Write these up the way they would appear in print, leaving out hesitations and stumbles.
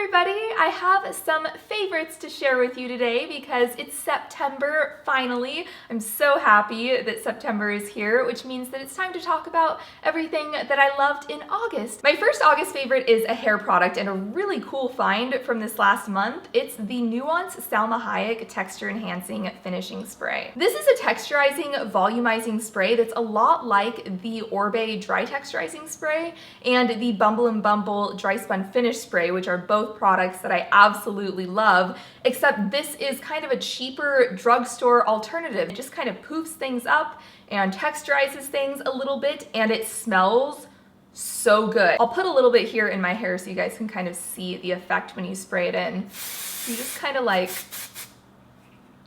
everybody! I have some favorites to share with you today because it's September, finally. I'm so happy that September is here, which means that it's time to talk about everything that I loved in August. My first August favorite is a hair product and a really cool find from this last month. It's the Nuance Salma Hayek Texture Enhancing Finishing Spray. This is a texturizing, volumizing spray that's a lot like the Orbe Dry Texturizing Spray and the Bumble & Bumble Dry Spun Finish Spray, which are both products that I absolutely love, except this is kind of a cheaper drugstore alternative. It just kind of poofs things up and texturizes things a little bit, and it smells so good. I'll put a little bit here in my hair so you guys can kind of see the effect when you spray it in. You just kind of like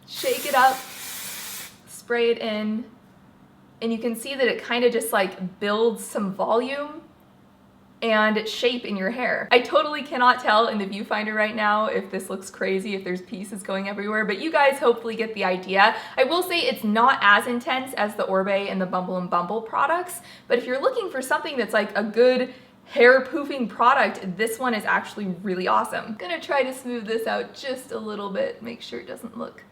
shake it up, spray it in, and you can see that it kind of just like builds some volume and shape in your hair. I totally cannot tell in the viewfinder right now if this looks crazy, if there's pieces going everywhere, but you guys hopefully get the idea. I will say it's not as intense as the Orbe and the Bumble & Bumble products, but if you're looking for something that's like a good hair poofing product, this one is actually really awesome. I'm gonna try to smooth this out just a little bit, make sure it doesn't look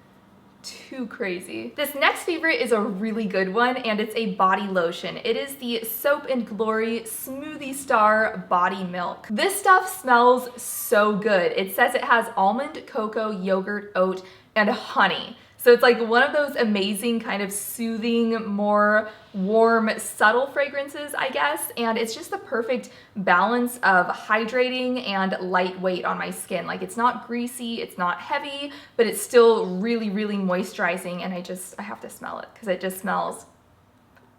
too crazy. This next favorite is a really good one, and it's a body lotion. It is the Soap & Glory Smoothie Star Body Milk. This stuff smells so good. It says it has almond, cocoa, yogurt, oat, and honey. So it's like one of those amazing kind of soothing, more warm, subtle fragrances, I guess. And it's just the perfect balance of hydrating and lightweight on my skin. Like it's not greasy, it's not heavy, but it's still really, really moisturizing. And I have to smell it because it just smells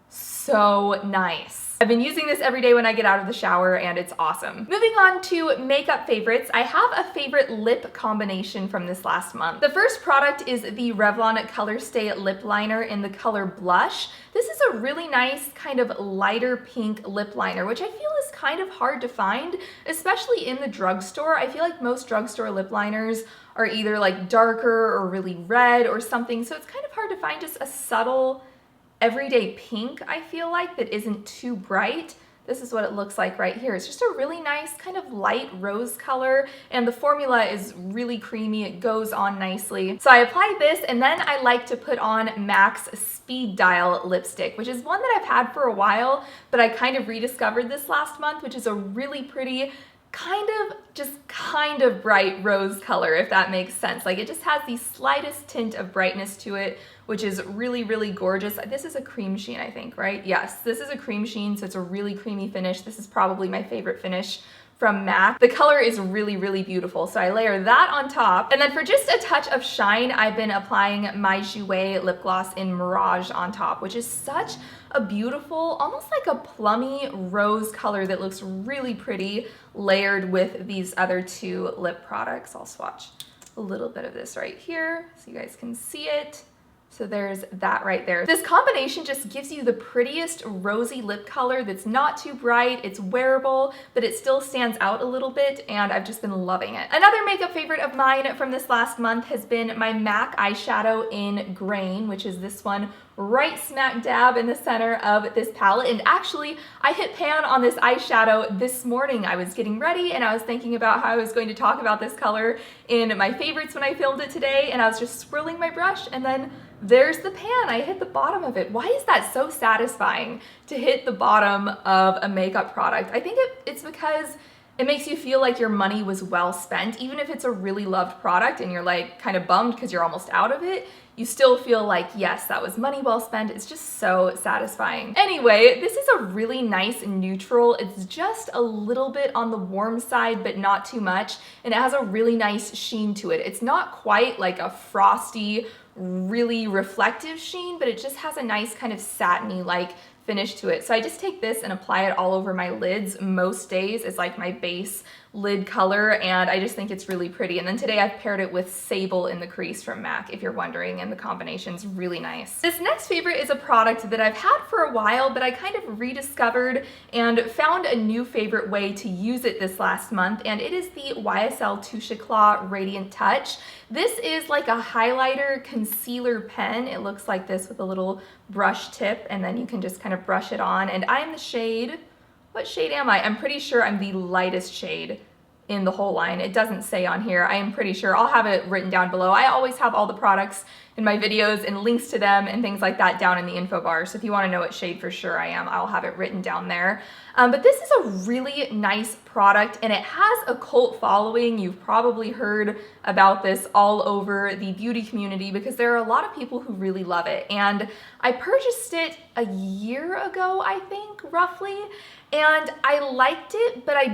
so nice. I've been using this every day when I get out of the shower, and it's awesome. Moving on to makeup favorites, I have a favorite lip combination from this last month. The first product is the Revlon Colorstay lip liner in the color Blush. This is a really nice kind of lighter pink lip liner, which I feel is kind of hard to find, especially in the drugstore. I feel like most drugstore lip liners are either like darker or really red or something, so it's kind of hard to find just a subtle everyday pink, I feel like, that isn't too bright. This is what it looks like right here. It's just a really nice kind of light rose color, and the formula is really creamy. It goes on nicely. So I applied this, and then I like to put on MAC's Speed Dial lipstick, which is one that I've had for a while, but I kind of rediscovered this last month, which is a really pretty kind of bright rose color, if that makes sense. Like it just has the slightest tint of brightness to it, which is really, really gorgeous. This is a cream sheen, I think, right? Yes, this is a cream sheen, so it's a really creamy finish. This is probably my favorite finish from MAC. The color is really, really beautiful, so I layer that on top. And then for just a touch of shine, I've been applying my Jouer lip gloss in Mirage on top, which is such a beautiful, almost like a plummy rose color that looks really pretty, layered with these other two lip products. I'll swatch a little bit of this right here so you guys can see it. So there's that right there. This combination just gives you the prettiest rosy lip color that's not too bright, it's wearable, but it still stands out a little bit, and I've just been loving it. Another makeup favorite of mine from this last month has been my MAC eyeshadow in Grain, which is this one right smack dab in the center of this palette. And actually, I hit pan on this eyeshadow this morning. I was getting ready and I was thinking about how I was going to talk about this color in my favorites when I filmed it today, and I was just swirling my brush, and then there's the pan. I hit the bottom of it. Why is that so satisfying to hit the bottom of a makeup product? I think it's because it makes you feel like your money was well spent. Even if it's a really loved product and you're like kind of bummed because you're almost out of it, you still feel like, yes, that was money well spent. It's just so satisfying. Anyway, this is a really nice neutral. It's just a little bit on the warm side, but not too much. And it has a really nice sheen to it. It's not quite like a frosty, really reflective sheen, but it just has a nice kind of satiny like finish to it. So I just take this and apply it all over my lids most days as like my base lid color, and I just think it's really pretty. And then today I've paired it with Sable in the Crease from MAC, if you're wondering, and the combination's really nice. This next favorite is a product that I've had for a while, but I kind of rediscovered and found a new favorite way to use it this last month, and it is the YSL Touche Eclat Radiant Touch. This is like a highlighter concealer pen. It looks like this with a little brush tip, and then you can just kind of brush it on. And I'm the shade, what shade am I? I'm pretty sure I'm the lightest shade in the whole line. It doesn't say on here. I am pretty sure. I'll have it written down below. I always have all the products in my videos and links to them and things like that down in the info bar. So if you want to know what shade for sure I am, I'll have it written down there. But this is a really nice product and it has a cult following. You've probably heard about this all over the beauty community because there are a lot of people who really love it. And I purchased it a year ago, I think, roughly. And I liked it, but I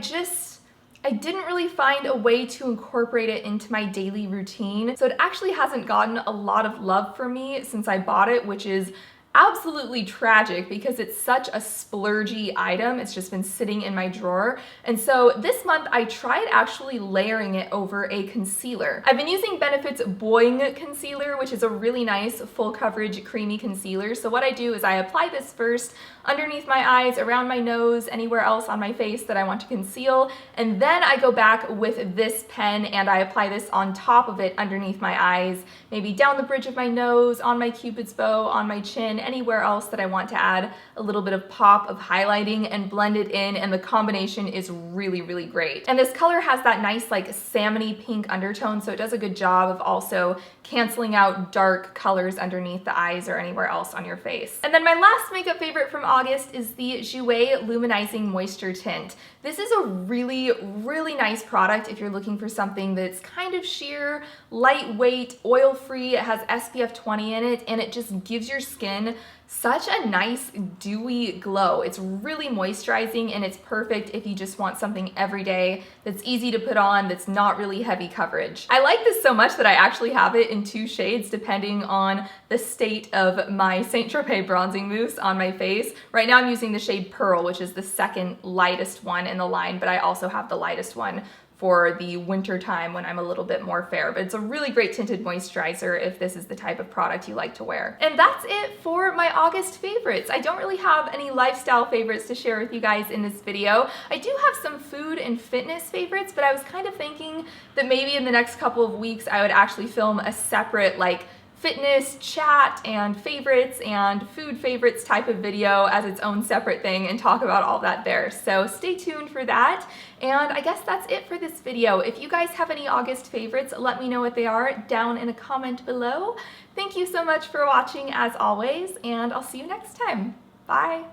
didn't really find a way to incorporate it into my daily routine. So it actually hasn't gotten a lot of love from me since I bought it, which is absolutely tragic because it's such a splurgy item. It's just been sitting in my drawer. And so this month I tried actually layering it over a concealer. I've been using Benefit's Boi-ing concealer, which is a really nice full coverage creamy concealer. So what I do is I apply this first underneath my eyes, around my nose, anywhere else on my face that I want to conceal. And then I go back with this pen and I apply this on top of it underneath my eyes, maybe down the bridge of my nose, on my cupid's bow, on my chin, anywhere else that I want to add a little bit of pop of highlighting and blend it in, and the combination is really, really great. And this color has that nice like salmony pink undertone, so it does a good job of also canceling out dark colors underneath the eyes or anywhere else on your face. And then my last makeup favorite from August is the Jouer Luminizing Moisture Tint. This is a really, really nice product if you're looking for something that's kind of sheer, lightweight, oil-free. It has SPF 20 in it, and it just gives your skin such a nice dewy glow. It's really moisturizing and it's perfect if you just want something every day that's easy to put on, that's not really heavy coverage. I like this so much that I actually have it in 2 shades depending on the state of my Saint Tropez bronzing mousse on my face. Right now I'm using the shade Pearl, which is the second lightest one in the line, but I also have the lightest one for the winter time when I'm a little bit more fair. But it's a really great tinted moisturizer if this is the type of product you like to wear. And that's it for my August favorites. I don't really have any lifestyle favorites to share with you guys in this video. I do have some food and fitness favorites, but I was kind of thinking that maybe in the next couple of weeks I would actually film a separate like fitness chat and favorites and food favorites type of video as its own separate thing and talk about all that there. So stay tuned for that. And I guess that's it for this video. If you guys have any August favorites, let me know what they are down in a comment below. Thank you so much for watching as always, and I'll see you next time. Bye.